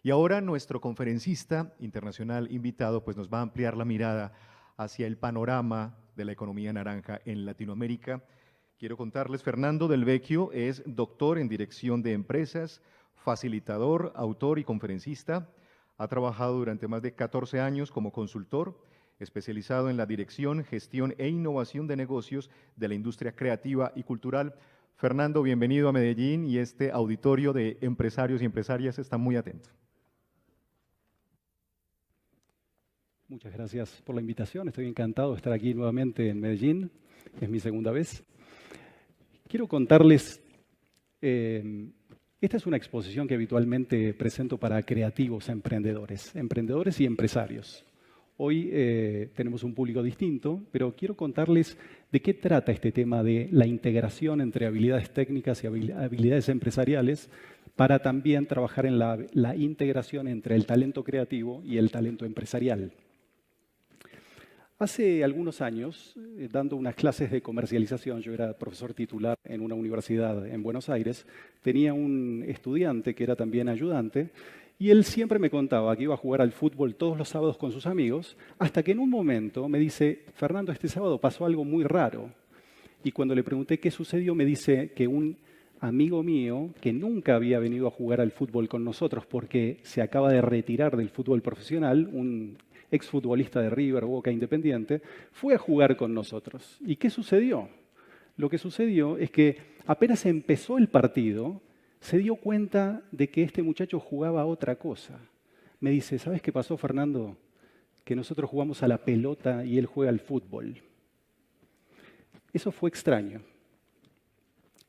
Y ahora nuestro conferencista internacional invitado pues nos va a ampliar la mirada hacia el panorama de la economía naranja en Latinoamérica. Quiero contarles, Fernando Del Vecchio es doctor en dirección de empresas, facilitador, autor y conferencista. Ha trabajado durante más de 14 años como consultor, especializado en la dirección, gestión e innovación de negocios de la industria creativa y cultural. Fernando, bienvenido a Medellín y este auditorio de empresarios y empresarias está muy atento. Muchas gracias por la invitación. Estoy encantado de estar aquí nuevamente en Medellín. Es mi segunda vez. Quiero contarles, esta es una exposición que habitualmente presento para creativos, emprendedores y empresarios. Hoy tenemos un público distinto, pero quiero contarles de qué trata este tema de la integración entre habilidades técnicas y habilidades empresariales para también trabajar en la integración entre el talento creativo y el talento empresarial. Hace algunos años, dando unas clases de comercialización, yo era profesor titular en una universidad en Buenos Aires, tenía un estudiante que era también ayudante, y él siempre me contaba que iba a jugar al fútbol todos los sábados con sus amigos, hasta que en un momento me dice, Fernando, este sábado pasó algo muy raro. Y cuando le pregunté qué sucedió, me dice que un amigo mío, que nunca había venido a jugar al fútbol con nosotros porque se acaba de retirar del fútbol profesional, un exfutbolista de River, Boca, Independiente, fue a jugar con nosotros. ¿Y qué sucedió? Lo que sucedió es que apenas empezó el partido, se dio cuenta de que este muchacho jugaba a otra cosa. Me dice, ¿sabes qué pasó, Fernando? Que nosotros jugamos a la pelota y él juega al fútbol. Eso fue extraño.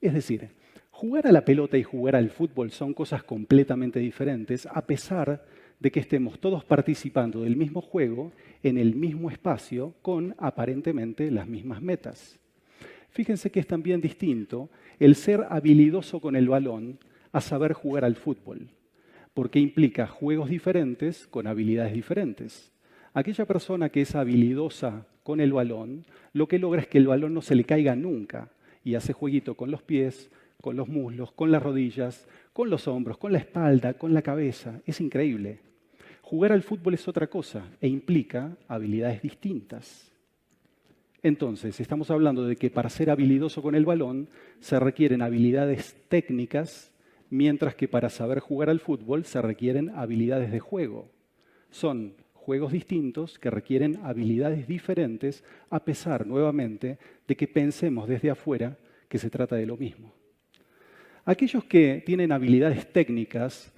Es decir, jugar a la pelota y jugar al fútbol son cosas completamente diferentes, a pesar de que estemos todos participando del mismo juego en el mismo espacio con aparentemente las mismas metas. Fíjense que es también distinto el ser habilidoso con el balón a saber jugar al fútbol, porque implica juegos diferentes con habilidades diferentes. Aquella persona que es habilidosa con el balón, lo que logra es que el balón no se le caiga nunca y hace jueguito con los pies, con los muslos, con las rodillas, con los hombros, con la espalda, con la cabeza. Es increíble. Jugar al fútbol es otra cosa e implica habilidades distintas. Entonces, estamos hablando de que para ser habilidoso con el balón se requieren habilidades técnicas, mientras que para saber jugar al fútbol se requieren habilidades de juego. Son juegos distintos que requieren habilidades diferentes, a pesar, nuevamente, de que pensemos desde afuera que se trata de lo mismo. Aquellos que tienen habilidades técnicas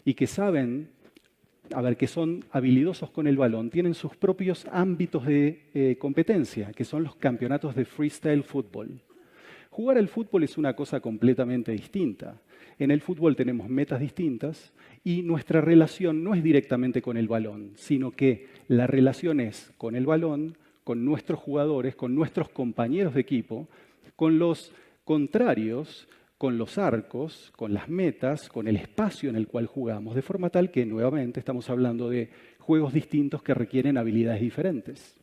y que saben que son habilidosos con el balón, tienen sus propios ámbitos de competencia, que son los campeonatos de freestyle fútbol. Jugar al fútbol es una cosa completamente distinta. En el fútbol tenemos metas distintas y nuestra relación no es directamente con el balón, sino que la relación es con el balón, con nuestros jugadores, con nuestros compañeros de equipo, con los contrarios, con los arcos, con las metas, con el espacio en el cual jugamos, de forma tal que nuevamente estamos hablando de juegos distintos que requieren habilidades diferentes.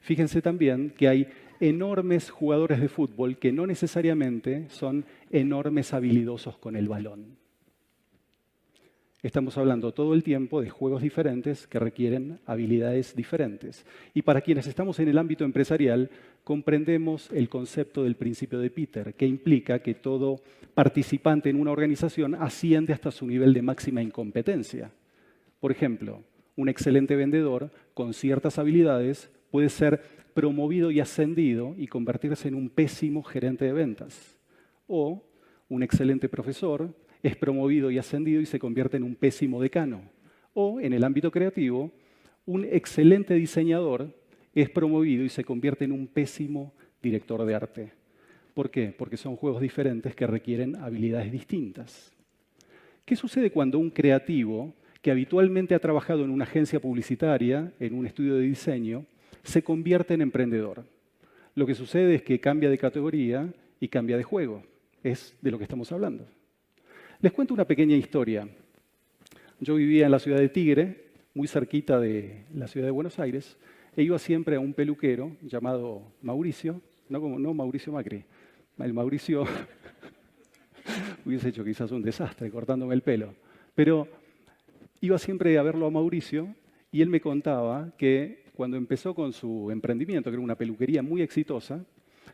Fíjense también que hay enormes jugadores de fútbol que no necesariamente son enormes habilidosos con el balón. Estamos hablando todo el tiempo de juegos diferentes que requieren habilidades diferentes. Y para quienes estamos en el ámbito empresarial, comprendemos el concepto del principio de Peter, que implica que todo participante en una organización asciende hasta su nivel de máxima incompetencia. Por ejemplo, un excelente vendedor con ciertas habilidades puede ser promovido y ascendido y convertirse en un pésimo gerente de ventas. O un excelente profesor es promovido y ascendido y se convierte en un pésimo decano. O, en el ámbito creativo, un excelente diseñador es promovido y se convierte en un pésimo director de arte. ¿Por qué? Porque son juegos diferentes que requieren habilidades distintas. ¿Qué sucede cuando un creativo, que habitualmente ha trabajado en una agencia publicitaria, en un estudio de diseño, se convierte en emprendedor? Lo que sucede es que cambia de categoría y cambia de juego. Es de lo que estamos hablando. Les cuento una pequeña historia. Yo vivía en la ciudad de Tigre, muy cerquita de la ciudad de Buenos Aires, e iba siempre a un peluquero llamado Mauricio, no Mauricio Macri, el Mauricio hubiese hecho quizás un desastre cortándome el pelo, pero iba siempre a verlo a Mauricio y él me contaba que cuando empezó con su emprendimiento, que era una peluquería muy exitosa,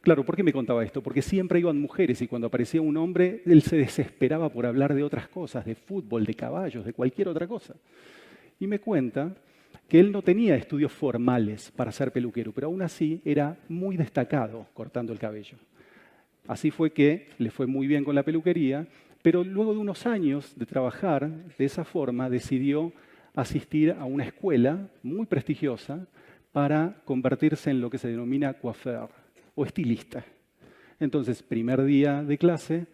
claro, ¿por qué me contaba esto? Porque siempre iban mujeres y cuando aparecía un hombre, él se desesperaba por hablar de otras cosas, de fútbol, de caballos, de cualquier otra cosa. Y me cuenta que él no tenía estudios formales para ser peluquero, pero aún así era muy destacado cortando el cabello. Así fue que le fue muy bien con la peluquería, pero luego de unos años de trabajar de esa forma, decidió asistir a una escuela muy prestigiosa para convertirse en lo que se denomina coiffeur o estilista. Entonces, primer día de clase,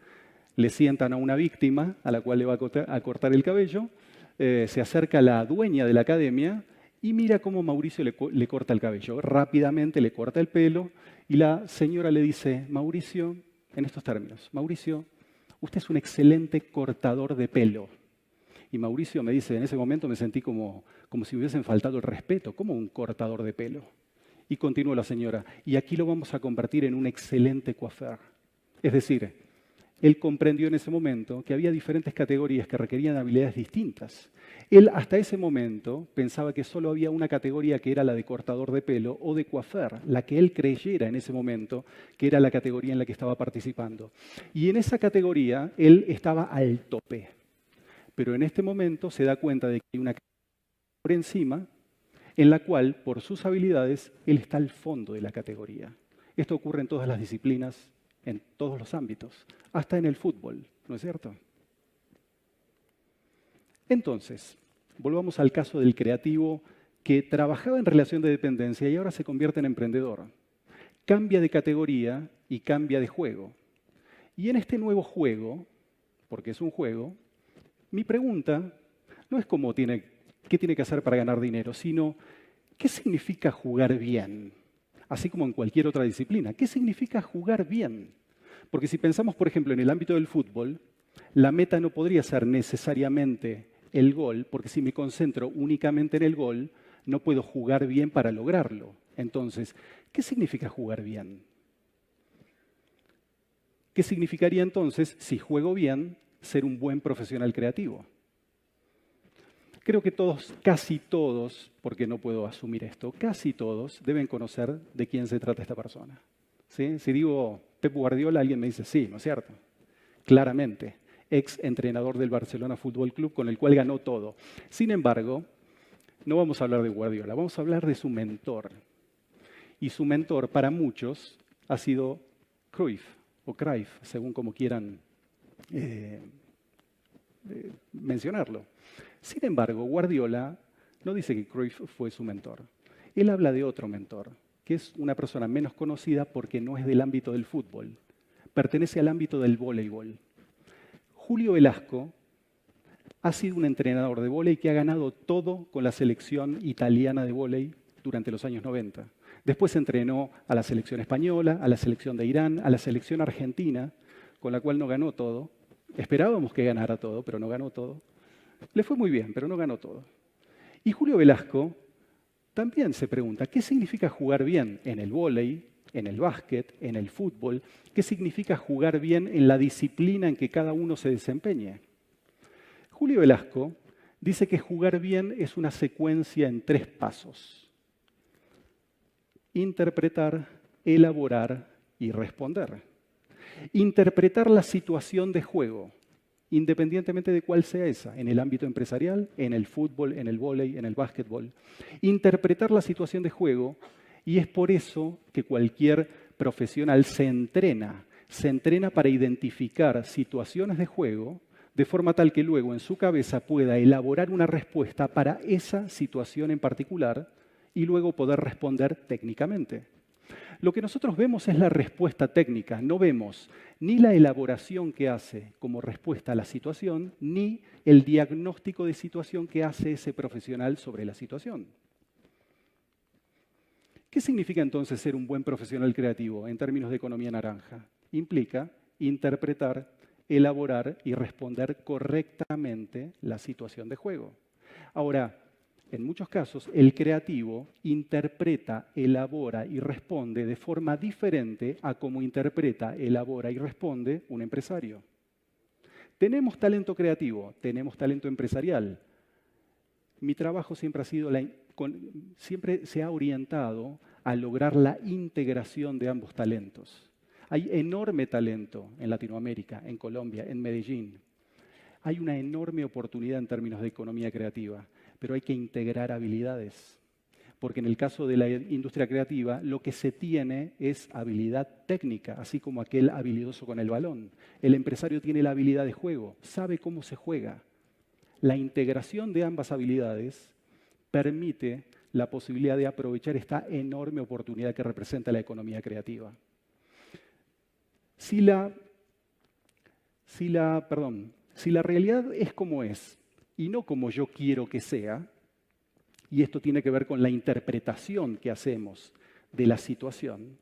le sientan a una víctima a la cual le va a cortar el cabello, se acerca la dueña de la academia y mira cómo Mauricio le corta el cabello. Rápidamente le corta el pelo y la señora le dice, Mauricio, en estos términos, Mauricio, usted es un excelente cortador de pelo. Y Mauricio me dice, en ese momento me sentí como si me hubiesen faltado el respeto, como un cortador de pelo. Y continuó la señora, y aquí lo vamos a convertir en un excelente coiffeur. Es decir, él comprendió en ese momento que había diferentes categorías que requerían habilidades distintas. Él hasta ese momento pensaba que solo había una categoría que era la de cortador de pelo o de coiffeur, la que él creyera en ese momento que era la categoría en la que estaba participando. Y en esa categoría él estaba al tope. Pero en este momento se da cuenta de que hay una categoría por encima en la cual, por sus habilidades, él está al fondo de la categoría. Esto ocurre en todas las disciplinas, en todos los ámbitos, hasta en el fútbol, ¿no es cierto? Entonces, volvamos al caso del creativo que trabajaba en relación de dependencia y ahora se convierte en emprendedor. Cambia de categoría y cambia de juego. Y en este nuevo juego, porque es un juego, mi pregunta no es qué tiene que hacer para ganar dinero, sino qué significa jugar bien, así como en cualquier otra disciplina. ¿Qué significa jugar bien? Porque si pensamos, por ejemplo, en el ámbito del fútbol, la meta no podría ser necesariamente el gol, porque si me concentro únicamente en el gol, no puedo jugar bien para lograrlo. Entonces, ¿qué significa jugar bien? ¿Qué significaría entonces, si juego bien, ser un buen profesional creativo? Creo que todos, casi todos, porque no puedo asumir esto, casi todos deben conocer de quién se trata esta persona. ¿Sí? Si digo Pep Guardiola, alguien me dice sí, ¿no es cierto? Claramente, ex entrenador del Barcelona Fútbol Club, con el cual ganó todo. Sin embargo, no vamos a hablar de Guardiola, vamos a hablar de su mentor. Y su mentor, para muchos, ha sido Cruyff, o Cruyff, según como quieran mencionarlo. Sin embargo, Guardiola no dice que Cruyff fue su mentor. Él habla de otro mentor, que es una persona menos conocida porque no es del ámbito del fútbol. Pertenece al ámbito del voleibol. Julio Velasco ha sido un entrenador de vóley que ha ganado todo con la selección italiana de vóley durante los años 90. Después entrenó a la selección española, a la selección de Irán, a la selección argentina, con la cual no ganó todo. Esperábamos que ganara todo, pero no ganó todo. Le fue muy bien, pero no ganó todo. Y Julio Velasco también se pregunta, ¿qué significa jugar bien en el vóley, en el básquet, en el fútbol? ¿Qué significa jugar bien en la disciplina en que cada uno se desempeñe? Julio Velasco dice que jugar bien es una secuencia en 3 pasos. Interpretar, elaborar y responder. Interpretar la situación de juego, independientemente de cuál sea esa, en el ámbito empresarial, en el fútbol, en el vóley, en el básquetbol. Interpretar la situación de juego, y es por eso que cualquier profesional se entrena para identificar situaciones de juego de forma tal que luego en su cabeza pueda elaborar una respuesta para esa situación en particular y luego poder responder técnicamente. Lo que nosotros vemos es la respuesta técnica, no vemos ni la elaboración que hace como respuesta a la situación, ni el diagnóstico de situación que hace ese profesional sobre la situación. ¿Qué significa entonces ser un buen profesional creativo en términos de economía naranja? Implica interpretar, elaborar y responder correctamente la situación de juego. Ahora, en muchos casos, el creativo interpreta, elabora y responde de forma diferente a cómo interpreta, elabora y responde un empresario. Tenemos talento creativo, tenemos talento empresarial. Mi trabajo siempre ha sido siempre se ha orientado a lograr la integración de ambos talentos. Hay enorme talento en Latinoamérica, en Colombia, en Medellín. Hay una enorme oportunidad en términos de economía creativa, pero hay que integrar habilidades. Porque en el caso de la industria creativa, lo que se tiene es habilidad técnica, así como aquel habilidoso con el balón. El empresario tiene la habilidad de juego, sabe cómo se juega. La integración de ambas habilidades permite la posibilidad de aprovechar esta enorme oportunidad que representa la economía creativa. Si la realidad es como es y no como yo quiero que sea, y esto tiene que ver con la interpretación que hacemos de la situación,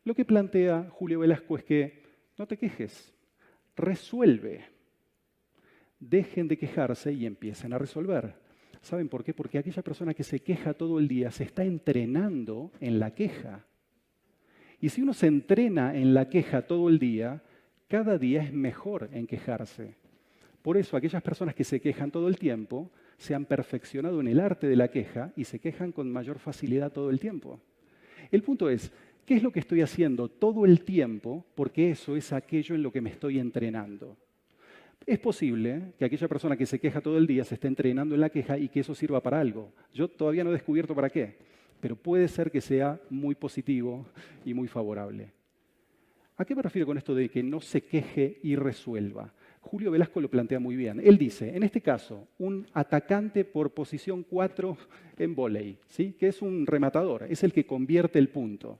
lo que plantea Julio Velasco es que no te quejes, resuelve. Dejen de quejarse y empiecen a resolver. ¿Saben por qué? Porque aquella persona que se queja todo el día se está entrenando en la queja. Y si uno se entrena en la queja todo el día, cada día es mejor en quejarse. Por eso aquellas personas que se quejan todo el tiempo se han perfeccionado en el arte de la queja y se quejan con mayor facilidad todo el tiempo. El punto es, ¿qué es lo que estoy haciendo todo el tiempo? Porque eso es aquello en lo que me estoy entrenando. Es posible que aquella persona que se queja todo el día se esté entrenando en la queja y que eso sirva para algo. Yo todavía no he descubierto para qué, pero puede ser que sea muy positivo y muy favorable. ¿A qué me refiero con esto de que no se queje y resuelva? Julio Velasco lo plantea muy bien. Él dice, en este caso, un atacante por posición 4 en vóley, ¿sí? Que es un rematador, es el que convierte el punto.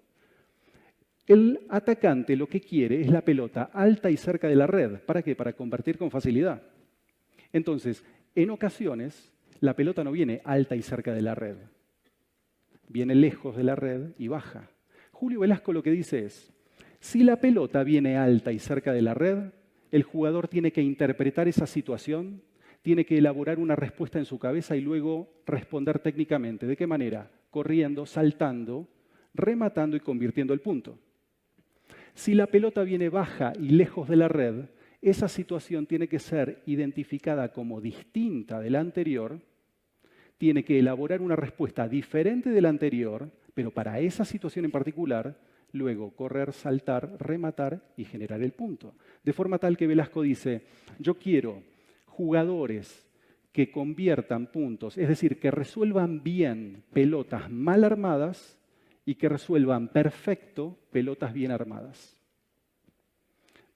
El atacante lo que quiere es la pelota alta y cerca de la red. ¿Para qué? Para convertir con facilidad. Entonces, en ocasiones, la pelota no viene alta y cerca de la red. Viene lejos de la red y baja. Julio Velasco lo que dice es, si la pelota viene alta y cerca de la red, el jugador tiene que interpretar esa situación, tiene que elaborar una respuesta en su cabeza y luego responder técnicamente. ¿De qué manera? Corriendo, saltando, rematando y convirtiendo el punto. Si la pelota viene baja y lejos de la red, esa situación tiene que ser identificada como distinta de la anterior, tiene que elaborar una respuesta diferente de la anterior, pero para esa situación en particular, luego correr, saltar, rematar y generar el punto. De forma tal que Velasco dice, yo quiero jugadores que conviertan puntos, es decir, que resuelvan bien pelotas mal armadas y que resuelvan perfecto pelotas bien armadas.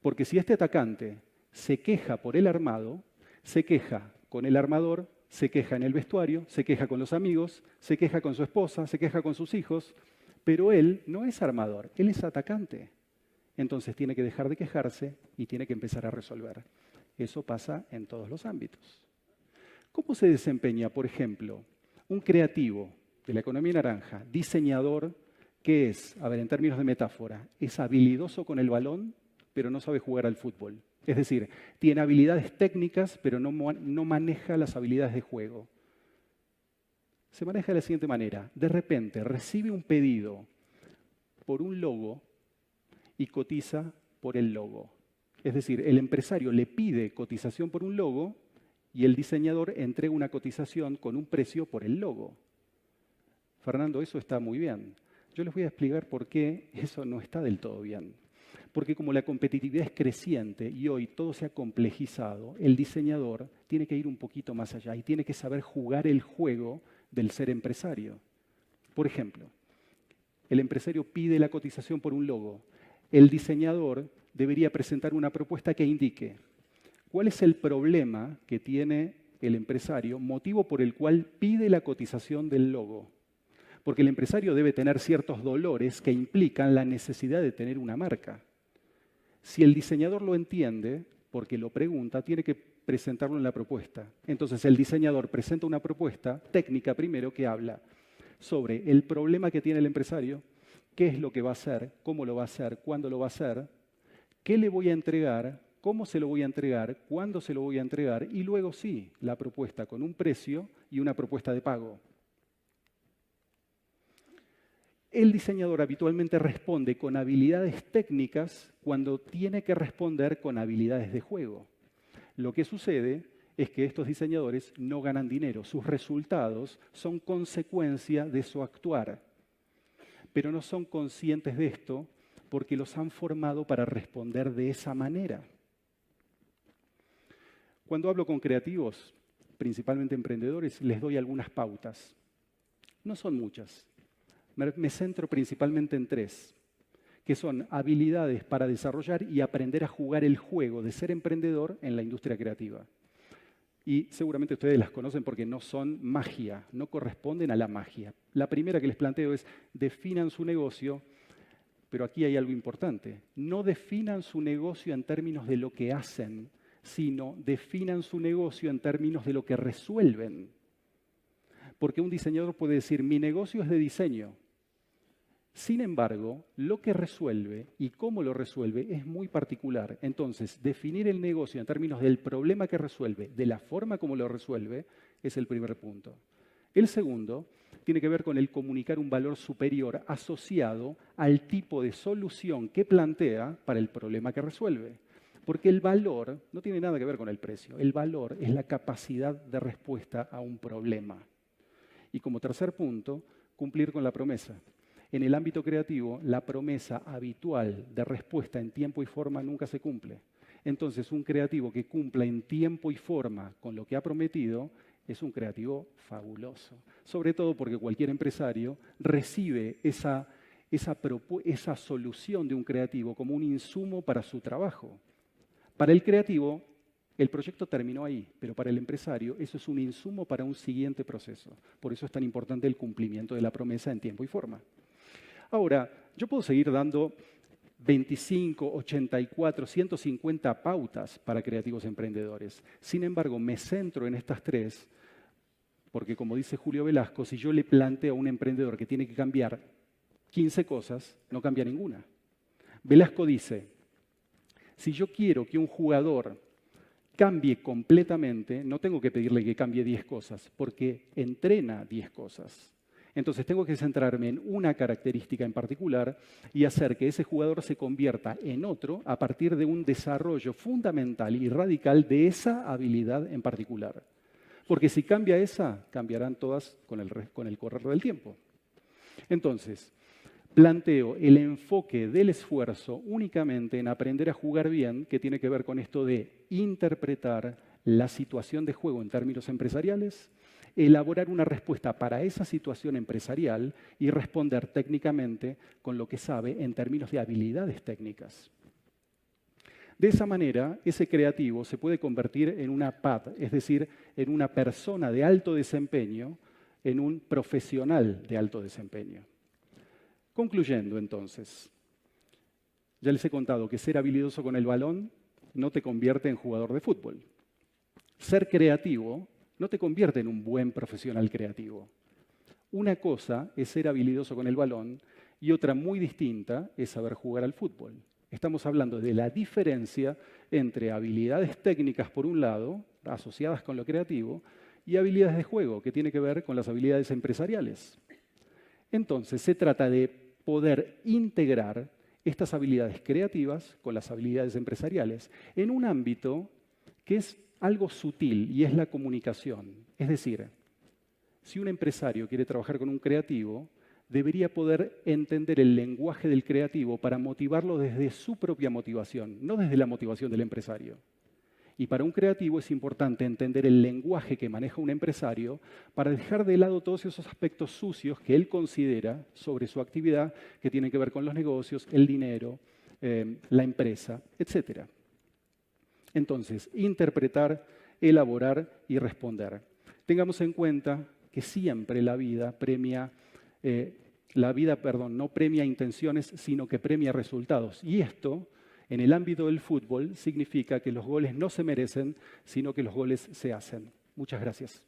Porque si este atacante se queja por el armado, se queja con el armador, se queja en el vestuario, se queja con los amigos, se queja con su esposa, se queja con sus hijos, pero él no es armador, él es atacante. Entonces tiene que dejar de quejarse y tiene que empezar a resolver. Eso pasa en todos los ámbitos. ¿Cómo se desempeña, por ejemplo, un creativo de la economía naranja, diseñador, que es, a ver, en términos de metáfora, es habilidoso con el balón, pero no sabe jugar al fútbol? Es decir, tiene habilidades técnicas, pero no maneja las habilidades de juego. Se maneja de la siguiente manera. De repente recibe un pedido por un logo y cotiza por el logo. Es decir, el empresario le pide cotización por un logo y el diseñador entrega una cotización con un precio por el logo. Fernando, eso está muy bien. Yo les voy a explicar por qué eso no está del todo bien. Porque como la competitividad es creciente y hoy todo se ha complejizado, el diseñador tiene que ir un poquito más allá y tiene que saber jugar el juego del ser empresario. Por ejemplo, el empresario pide la cotización por un logo. El diseñador debería presentar una propuesta que indique cuál es el problema que tiene el empresario, motivo por el cual pide la cotización del logo. Porque el empresario debe tener ciertos dolores que implican la necesidad de tener una marca. Si el diseñador lo entiende, porque lo pregunta, tiene que presentarlo en la propuesta. Entonces el diseñador presenta una propuesta técnica primero que habla sobre el problema que tiene el empresario, qué es lo que va a hacer, cómo lo va a hacer, cuándo lo va a hacer, qué le voy a entregar, cómo se lo voy a entregar, cuándo se lo voy a entregar y luego sí, la propuesta con un precio y una propuesta de pago. El diseñador habitualmente responde con habilidades técnicas cuando tiene que responder con habilidades de juego. Lo que sucede es que estos diseñadores no ganan dinero. Sus resultados son consecuencia de su actuar. Pero no son conscientes de esto porque los han formado para responder de esa manera. Cuando hablo con creativos, principalmente emprendedores, les doy algunas pautas. No son muchas. Me centro principalmente en 3, que son habilidades para desarrollar y aprender a jugar el juego de ser emprendedor en la industria creativa. Y seguramente ustedes las conocen porque no son magia, no corresponden a la magia. La primera que les planteo es, definan su negocio, pero aquí hay algo importante. No definan su negocio en términos de lo que hacen, sino definan su negocio en términos de lo que resuelven. Porque un diseñador puede decir, mi negocio es de diseño. Sin embargo, lo que resuelve y cómo lo resuelve es muy particular. Entonces, definir el negocio en términos del problema que resuelve, de la forma como lo resuelve, es el primer punto. El segundo tiene que ver con el comunicar un valor superior asociado al tipo de solución que plantea para el problema que resuelve. Porque el valor no tiene nada que ver con el precio. El valor es la capacidad de respuesta a un problema. Y como tercer punto, cumplir con la promesa. En el ámbito creativo, la promesa habitual de respuesta en tiempo y forma nunca se cumple. Entonces, un creativo que cumpla en tiempo y forma con lo que ha prometido es un creativo fabuloso. Sobre todo porque cualquier empresario recibe esa solución de un creativo como un insumo para su trabajo. Para el creativo, el proyecto terminó ahí, pero para el empresario eso es un insumo para un siguiente proceso. Por eso es tan importante el cumplimiento de la promesa en tiempo y forma. Ahora, yo puedo seguir dando 25, 84, 150 pautas para creativos emprendedores. Sin embargo, me centro en estas 3, porque como dice Julio Velasco, si yo le planteo a un emprendedor que tiene que cambiar 15 cosas, no cambia ninguna. Velasco dice, si yo quiero que un jugador cambie completamente, no tengo que pedirle que cambie 10 cosas, porque entrena 10 cosas. Entonces tengo que centrarme en una característica en particular y hacer que ese jugador se convierta en otro a partir de un desarrollo fundamental y radical de esa habilidad en particular. Porque si cambia esa, cambiarán todas con el correr del tiempo. Entonces, planteo el enfoque del esfuerzo únicamente en aprender a jugar bien, que tiene que ver con esto de interpretar la situación de juego en términos empresariales, elaborar una respuesta para esa situación empresarial y responder técnicamente con lo que sabe en términos de habilidades técnicas. De esa manera, ese creativo se puede convertir en una PAD, es decir, en una persona de alto desempeño, en un profesional de alto desempeño. Concluyendo, entonces, ya les he contado que ser habilidoso con el balón no te convierte en jugador de fútbol. Ser creativo no te convierte en un buen profesional creativo. Una cosa es ser habilidoso con el balón y otra muy distinta es saber jugar al fútbol. Estamos hablando de la diferencia entre habilidades técnicas, por un lado, asociadas con lo creativo, y habilidades de juego, que tiene que ver con las habilidades empresariales. Entonces, se trata de poder integrar estas habilidades creativas con las habilidades empresariales en un ámbito que es algo sutil y es la comunicación. Es decir, si un empresario quiere trabajar con un creativo, debería poder entender el lenguaje del creativo para motivarlo desde su propia motivación, no desde la motivación del empresario. Y para un creativo es importante entender el lenguaje que maneja un empresario para dejar de lado todos esos aspectos sucios que él considera sobre su actividad que tienen que ver con los negocios, el dinero, la empresa, etc. Entonces, interpretar, elaborar y responder. Tengamos en cuenta que siempre la vida no premia intenciones, sino que premia resultados. Y esto, en el ámbito del fútbol, significa que los goles no se merecen, sino que los goles se hacen. Muchas gracias.